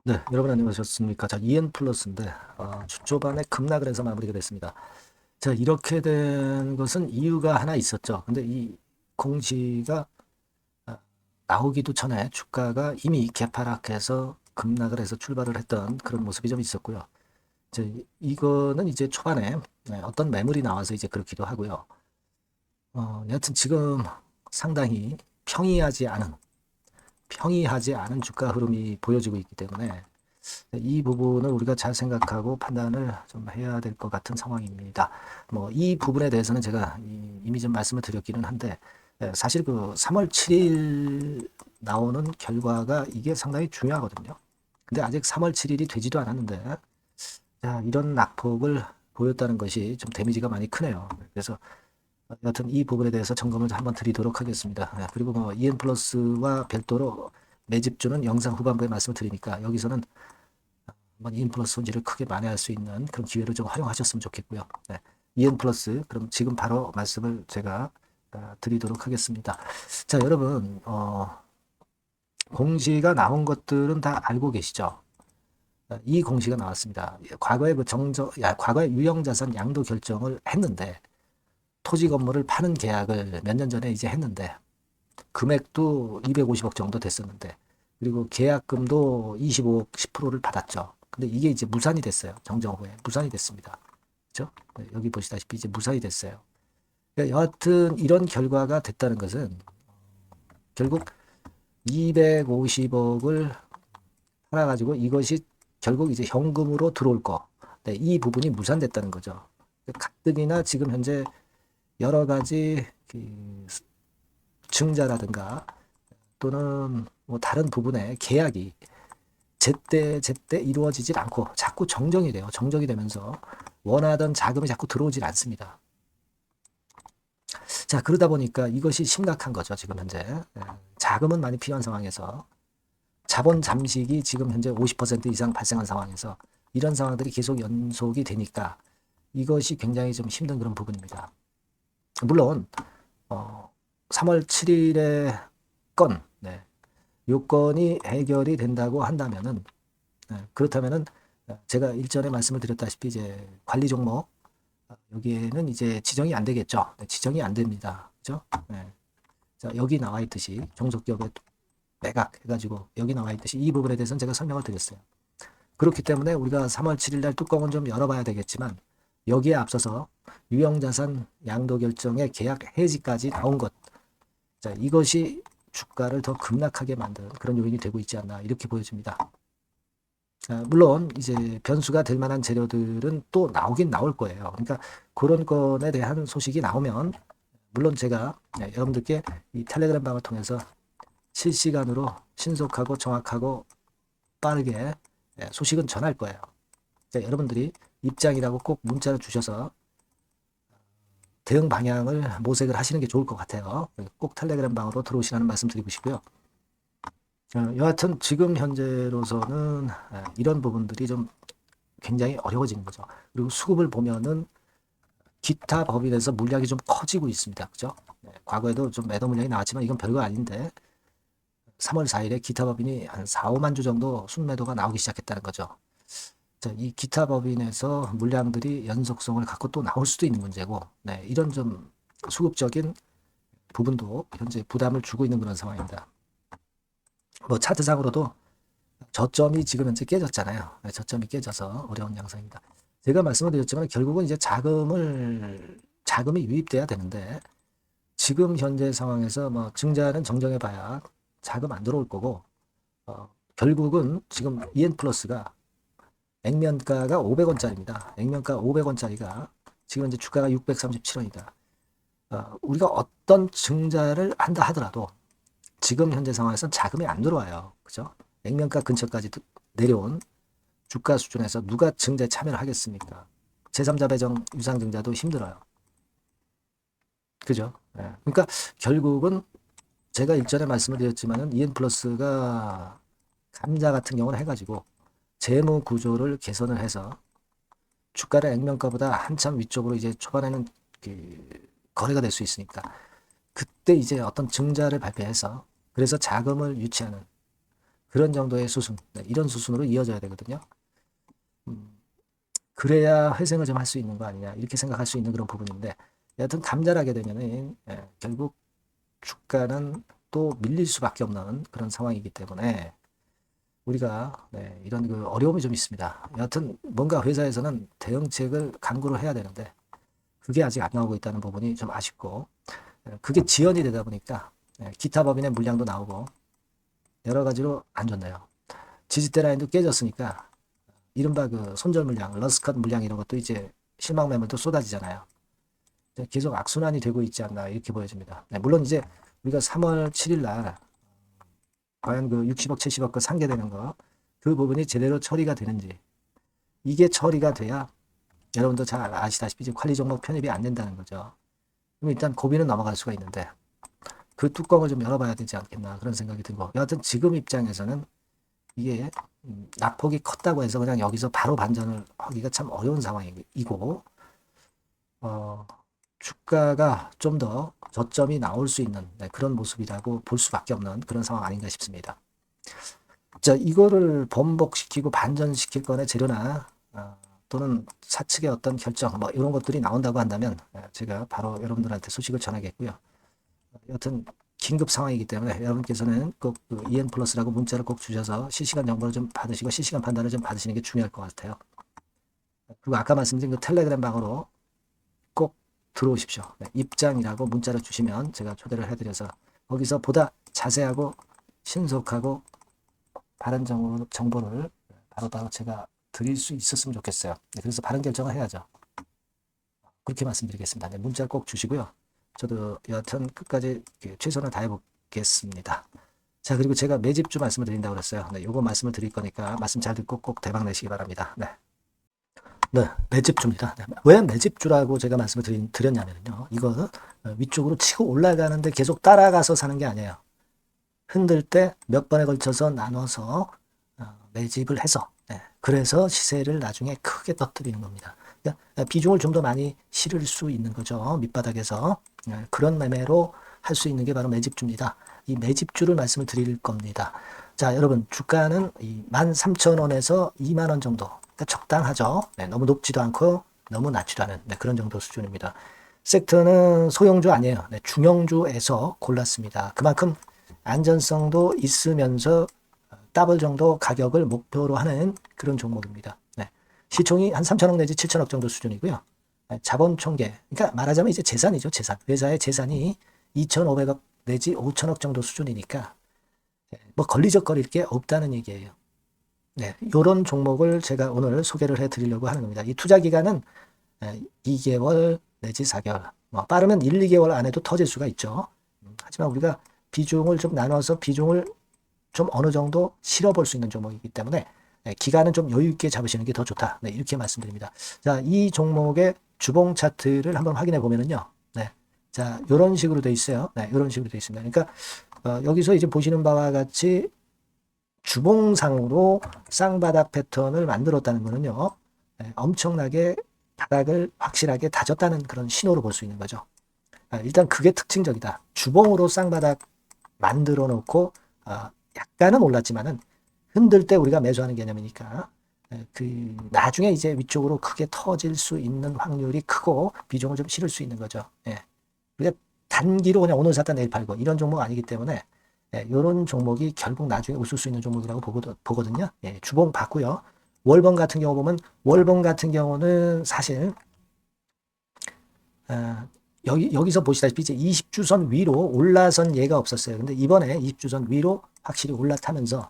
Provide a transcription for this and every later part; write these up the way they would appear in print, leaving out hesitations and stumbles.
네, 여러분 안녕하셨습니까? 자, EN 플러스인데 초반에 급락을 해서 마무리가 됐습니다. 자, 이렇게 된 것은 이유가 하나 있었죠. 근데 이 공시가 아, 나오기도 전에 주가가 이미 개파락해서 급락을 해서 출발을 했던 그런 모습이 좀 있었고요. 이거는 이제 초반에 어떤 매물이 나와서 이제 그렇기도 하고요. 여하튼 지금 상당히 평이하지 않은 주가 흐름이 보여지고 있기 때문에 이 부분을 우리가 잘 생각하고 판단을 좀 해야 될 것 같은 상황입니다. 뭐 이 부분에 대해서는 제가 이미 좀 말씀을 드렸기는 한데 사실 그 3월 7일 나오는 결과가 이게 상당히 중요하거든요. 근데 아직 3월 7일이 되지도 않았는데 자, 이런 낙폭을 보였다는 것이 좀 데미지가 많이 크네요. 그래서 여튼 이 부분에 대해서 점검을 한번 드리도록 하겠습니다. 그리고 뭐 EN 플러스와 별도로 매집주는 영상 후반부에 말씀을 드리니까 여기서는 한번 EN 플러스 손실을 크게 만회할 수 있는 그런 기회를 좀 활용하셨으면 좋겠고요. 네. EN 플러스 그럼 지금 바로 말씀을 제가 드리도록 하겠습니다. 자, 여러분 공시가 나온 것들은 다 알고 계시죠? 이 공시가 나왔습니다. 과거에 과거에 유형자산 양도 결정을 했는데 토지 건물을 파는 계약을 몇 년 전에 이제 했는데 금액도 250억 정도 됐었는데 그리고 계약금도 25억 10%를 받았죠. 근데 이게 이제 무산이 됐어요. 정정 후에 무산이 됐습니다. 그렇죠? 네, 여기 보시다시피 이제 무산이 됐어요. 그러니까 여하튼 이런 결과가 됐다는 것은 결국 250억을 팔아가지고 이것이 결국 이제 현금으로 들어올 거. 네, 이 부분이 무산됐다는 거죠. 가뜩이나 지금 현재 여러 가지 그 증자라든가 또는 뭐 다른 부분의 계약이 제때 이루어지질 않고 자꾸 정정이 돼요. 정정이 되면서 원하던 자금이 자꾸 들어오질 않습니다. 자, 그러다 보니까 이것이 심각한 거죠. 지금 현재. 자금은 많이 필요한 상황에서 자본 잠식이 지금 현재 50% 이상 발생한 상황에서 이런 상황들이 계속 연속이 되니까 이것이 굉장히 좀 힘든 그런 부분입니다. 물론 3월 7일의 건, 요건이 해결이 된다고 한다면은 그렇다면은 제가 일전에 말씀을 드렸다시피 이제 관리 종목 여기에는 이제 지정이 안 되겠죠. 네, 지정이 안 됩니다. 그죠? 네. 자, 여기 나와 있듯이 종속기업의 매각 해가지고 여기 나와 있듯이 이 부분에 대해서는 제가 설명을 드렸어요. 그렇기 때문에 우리가 3월 7일 날 뚜껑은 좀 열어봐야 되겠지만 여기에 앞서서 유형자산 양도결정의 계약 해지까지 나온 것. 자, 이것이 주가를 더 급락하게 만든 그런 요인이 되고 있지 않나 이렇게 보여집니다. 물론 이제 변수가 될 만한 재료들은 또 나오긴 나올 거예요. 그러니까 그런 건에 대한 소식이 나오면 물론 제가 여러분들께 이 텔레그램 방을 통해서 실시간으로 신속하고 정확하고 빠르게 소식은 전할 거예요. 그러니까 여러분들이 입장이라고 꼭 문자를 주셔서 대응 방향을 모색을 하시는 게 좋을 것 같아요. 꼭 텔레그램 방으로 들어오시라는 말씀 드리고 싶고요. 여하튼 지금 현재로서는 이런 부분들이 좀 굉장히 어려워지는 거죠. 그리고 수급을 보면은 기타 법인에서 물량이 좀 커지고 있습니다. 그죠? 과거에도 좀 매도 물량이 나왔지만 이건 별거 아닌데 3월 4일에 기타 법인이 한 4, 5만 주 정도 순매도가 나오기 시작했다는 거죠. 자, 이 기타 법인에서 물량들이 연속성을 갖고 또 나올 수도 있는 문제고, 이런 좀 수급적인 부분도 현재 부담을 주고 있는 그런 상황입니다. 뭐 차트상으로도 저점이 지금 현재 깨졌잖아요. 저점이 깨져서 어려운 양상입니다. 제가 말씀을 드렸지만 결국은 이제 자금이 유입돼야 되는데 지금 현재 상황에서 뭐 증자는 정정해 봐야 자금 안 들어올 거고 결국은 지금 EN 플러스가 액면가가 500원짜리입니다. 액면가 500원짜리가 지금 이제 주가가 637원이다. 우리가 어떤 증자를 한다 하더라도 지금 현재 상황에서는 자금이 안 들어와요. 그죠? 액면가 근처까지 내려온 주가 수준에서 누가 증자에 참여를 하겠습니까? 제3자 배정 유상증자도 힘들어요. 그죠? 그러니까 결국은 제가 일전에 말씀을 드렸지만은 EN 플러스가 감자 같은 경우는 해가지고 재무 구조를 개선을 해서 주가를 액면가보다 한참 위쪽으로 이제 초반에는 거래가 될 수 있으니까 그때 이제 어떤 증자를 발표해서 그래서 자금을 유치하는 그런 정도의 수순, 네, 이런 수순으로 이어져야 되거든요. 그래야 회생을 좀 할 수 있는 거 아니냐 이렇게 생각할 수 있는 그런 부분인데 여하튼 감전하게 되면은 결국 주가는 또 밀릴 수밖에 없는 그런 상황이기 때문에 우리가 이런 그 어려움이 좀 있습니다. 여하튼 뭔가 회사에서는 대응책을 강구를 해야 되는데 그게 아직 안 나오고 있다는 부분이 좀 아쉽고 그게 지연이 되다 보니까 기타 법인의 물량도 나오고 여러 가지로 안 좋네요. 지지대 라인도 깨졌으니까 이른바 그 손절 물량, 러스컷 물량 이런 것도 이제 실망 매물도 쏟아지잖아요. 계속 악순환이 되고 있지 않나 이렇게 보여집니다. 물론 이제 우리가 3월 7일 날 과연 그 60억, 70억 그 상계되는 거 그 부분이 제대로 처리가 되는지 이게 처리가 돼야 여러분도 잘 아시다시피 이제 관리 종목 편입이 안 된다는 거죠. 그럼 일단 고비는 넘어갈 수가 있는데 그 뚜껑을 좀 열어봐야 되지 않겠나 그런 생각이 들고 여하튼 지금 입장에서는 이게 낙폭이 컸다고 해서 그냥 여기서 바로 반전을 하기가 참 어려운 상황이고 주가가 좀 더 저점이 나올 수 있는 그런 모습이라고 볼 수밖에 없는 그런 상황 아닌가 싶습니다. 자, 이거를 번복시키고 반전시킬 거나 재료나 또는 사측의 어떤 결정 뭐 이런 것들이 나온다고 한다면 제가 바로 여러분들한테 소식을 전하겠고요. 여튼 긴급 상황이기 때문에 여러분께서는 꼭 그 EN 플러스라고 문자를 꼭 주셔서 실시간 정보를 좀 받으시고 실시간 판단을 좀 받으시는 게 중요할 것 같아요. 그리고 아까 말씀드린 그 텔레그램 방으로 꼭 들어오십시오. 입장이라고 문자를 주시면 제가 초대를 해드려서 거기서 보다 자세하고 신속하고 바른 정보를 바로바로 제가 드릴 수 있었으면 좋겠어요. 그래서 바른 결정을 해야죠. 그렇게 말씀드리겠습니다. 문자를 꼭 주시고요. 저도 여하튼 끝까지 최선을 다해보겠습니다. 자, 그리고 제가 매집주 말씀을 드린다고 그랬어요. 요거 말씀을 드릴 거니까 말씀 잘 듣고 꼭 대박 내시기 바랍니다. 매집주입니다. 왜 매집주라고 제가 말씀을 드렸냐면요. 이거 위쪽으로 치고 올라가는데 계속 따라가서 사는 게 아니에요. 흔들 때 몇 번에 걸쳐서 나눠서 매집을 해서 그래서 시세를 나중에 크게 터뜨리는 겁니다. 그러니까 비중을 좀 더 많이 실을 수 있는 거죠. 밑바닥에서 그런 매매로 할 수 있는 게 바로 매집주입니다. 이 매집주를 말씀을 드릴 겁니다. 자, 여러분 주가는 13,000원에서 2만원 정도 그러니까 적당하죠. 너무 높지도 않고 너무 낮지도 않은 그런 정도 수준입니다. 섹터는 소형주 아니에요. 중형주에서 골랐습니다. 그만큼 안전성도 있으면서 더블 정도 가격을 목표로 하는 그런 종목입니다. 시총이 한 3천억 내지 7천억 정도 수준이고요. 자본 총계, 그러니까 말하자면 이제 재산이죠. 재산. 회사의 재산이 2,500억 내지 5천억 정도 수준이니까 뭐 걸리적거릴 게 없다는 얘기예요. 이런 종목을 제가 오늘 소개를 해드리려고 하는 겁니다. 이 투자 기간은 2개월 내지 4개월, 뭐 빠르면 1, 2개월 안에도 터질 수가 있죠. 하지만 우리가 비중을 좀 나눠서 비중을 좀 어느 정도 실어볼 수 있는 종목이기 때문에 기간은 좀 여유 있게 잡으시는 게 더 좋다. 이렇게 말씀드립니다. 자, 이 종목의 주봉 차트를 한번 확인해 보면은요. 자, 이런 식으로 돼 있어요. 이런 식으로 돼 있습니다. 그러니까 여기서 이제 보시는 바와 같이 주봉상으로 쌍바닥 패턴을 만들었다는 거는요. 엄청나게 바닥을 확실하게 다졌다는 그런 신호로 볼 수 있는 거죠. 일단 그게 특징적이다. 주봉으로 쌍바닥 만들어 놓고 약간은 올랐지만은 흔들 때 우리가 매수하는 개념이니까 그 나중에 이제 위쪽으로 크게 터질 수 있는 확률이 크고 비중을 좀 실을 수 있는 거죠. 우리가 단기로 그냥 오늘 샀다 내일 팔고 이런 종목 아니기 때문에 이런 종목이 결국 나중에 웃을 수 있는 종목이라고 보거든요. 주봉 봤고요. 월봉 같은 경우 보면 월봉 같은 경우는 사실 여기서 보시다시피 이제 20주선 위로 올라선 예가 없었어요. 근데 이번에 20주선 위로 확실히 올라타면서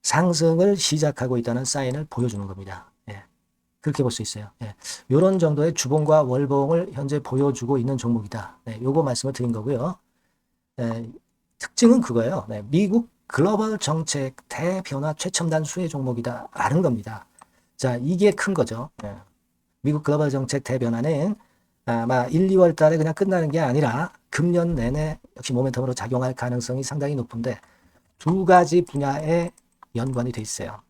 상승을 시작하고 있다는 사인을 보여주는 겁니다. 그렇게 볼 수 있어요. 이런 정도의 주봉과 월봉을 현재 보여주고 있는 종목이다. 요거 말씀을 드린 거고요. 특징은 그거예요. 미국 글로벌 정책 대변화 최첨단 수혜 종목이다 라는 겁니다. 자, 이게 큰 거죠. 미국 글로벌 정책 대변화는 아마 1, 2월 달에 그냥 끝나는 게 아니라 금년 내내 역시 모멘텀으로 작용할 가능성이 상당히 높은데 두 가지 분야에 연관이 돼 있어요.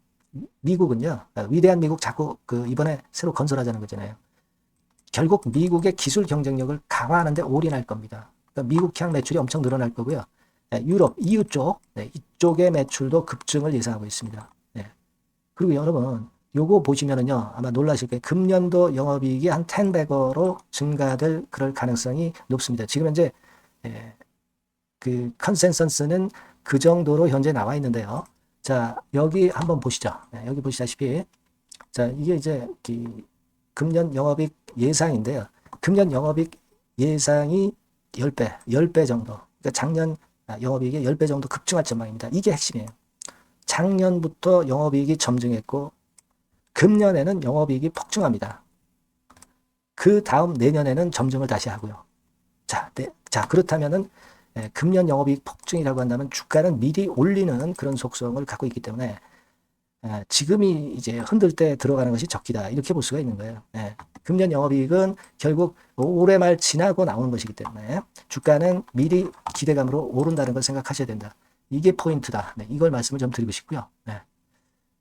미국은요, 위대한 미국 자꾸 이번에 새로 건설하자는 거잖아요. 결국 미국의 기술 경쟁력을 강화하는데 올인할 겁니다. 그러니까 미국향 매출이 엄청 늘어날 거고요. 유럽, EU 쪽, 이쪽의 매출도 급증을 예상하고 있습니다. 그리고 여러분, 요거 보시면은요, 아마 놀라실 거예요. 금년도 영업이익이 한 10배로 증가될 그럴 가능성이 높습니다. 지금 현재 그 컨센서스는 그 정도로 현재 나와 있는데요. 자, 여기 한번 보시죠. 여기 보시다시피, 자, 이게 이제 금년 영업이익 예상인데요. 금년 영업이익 예상이 10배 정도. 그러니까 작년 영업이익이 10배 정도 급증할 전망입니다. 이게 핵심이에요. 작년부터 영업이익이 점증했고, 금년에는 영업이익이 폭증합니다. 그 다음 내년에는 점증을 다시 하고요. 자, 그렇다면은 금년 영업이익 폭증이라고 한다면 주가는 미리 올리는 그런 속성을 갖고 있기 때문에 지금이 이제 흔들 때 들어가는 것이 적기다. 이렇게 볼 수가 있는 거예요. 금년 영업이익은 결국 올해 말 지나고 나오는 것이기 때문에 주가는 미리 기대감으로 오른다는 걸 생각하셔야 된다. 이게 포인트다. 이걸 말씀을 좀 드리고 싶고요.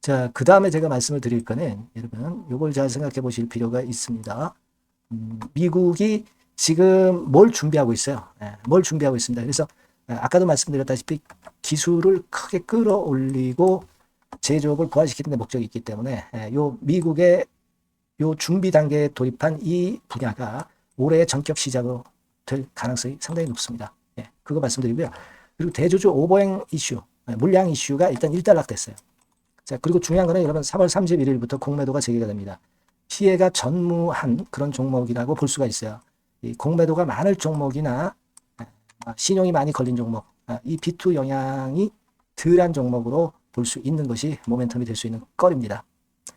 자, 그 다음에 제가 말씀을 드릴 거는 여러분 이걸 잘 생각해 보실 필요가 있습니다. 미국이 지금 뭘 준비하고 있어요. 뭘 준비하고 있습니다. 그래서 아까도 말씀드렸다시피 기술을 크게 끌어올리고 제조업을 부활시키는 데 목적이 있기 때문에 요 미국의 요 준비 단계에 돌입한 이 분야가 올해의 전격 시작으로 될 가능성이 상당히 높습니다. 그거 말씀드리고요. 그리고 대주주 오버행 이슈, 물량 이슈가 일단 일단락됐어요. 자, 그리고 중요한 거는 여러분 3월 31일부터 공매도가 재개가 됩니다. 피해가 전무한 그런 종목이라고 볼 수가 있어요. 이 공매도가 많을 종목이나 신용이 많이 걸린 종목, 이 B2 영향이 덜한 종목으로 볼 수 있는 것이 모멘텀이 될 수 있는 거리입니다.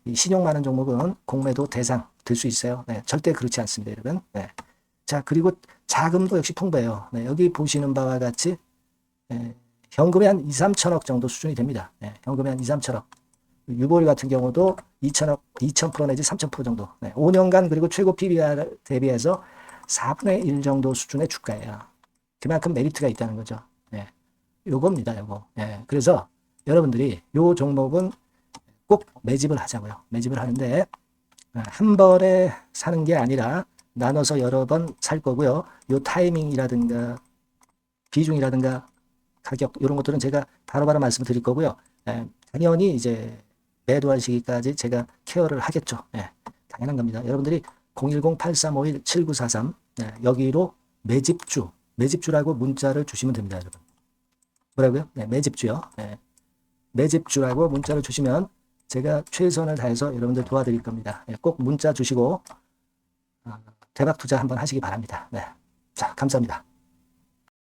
이 신용 많은 종목은 공매도 대상 될 수 있어요. 절대 그렇지 않습니다, 여러분. 자, 그리고 자금도 역시 풍부해요. 여기 보시는 바와 같이 현금이 한 2, 3천억 정도 수준이 됩니다. 현금이 한 2, 3천억. 유보율 같은 경우도 2천억, 2,000% 내지 3,000% 정도. 5년간 그리고 최고 PBR 대비해서 4분의 1 정도 수준의 주가예요. 그만큼 메리트가 있다는 거죠. 요겁니다, 요거. 그래서 여러분들이 요 종목은 꼭 매집을 하자고요. 매집을 하는데 한 번에 사는 게 아니라 나눠서 여러 번 살 거고요. 요 타이밍이라든가 비중이라든가 가격 이런 것들은 제가 바로바로 말씀을 드릴 거고요. 당연히 이제 매도할 시기까지 제가 케어를 하겠죠. 당연한 겁니다. 여러분들이 010-8351-7943 여기로 매집주라고 문자를 주시면 됩니다. 여러분. 뭐라고요? 매집주요. 매집주라고 문자를 주시면 제가 최선을 다해서 여러분들 도와드릴 겁니다. 꼭 문자 주시고 대박 투자 한번 하시기 바랍니다. 자, 감사합니다.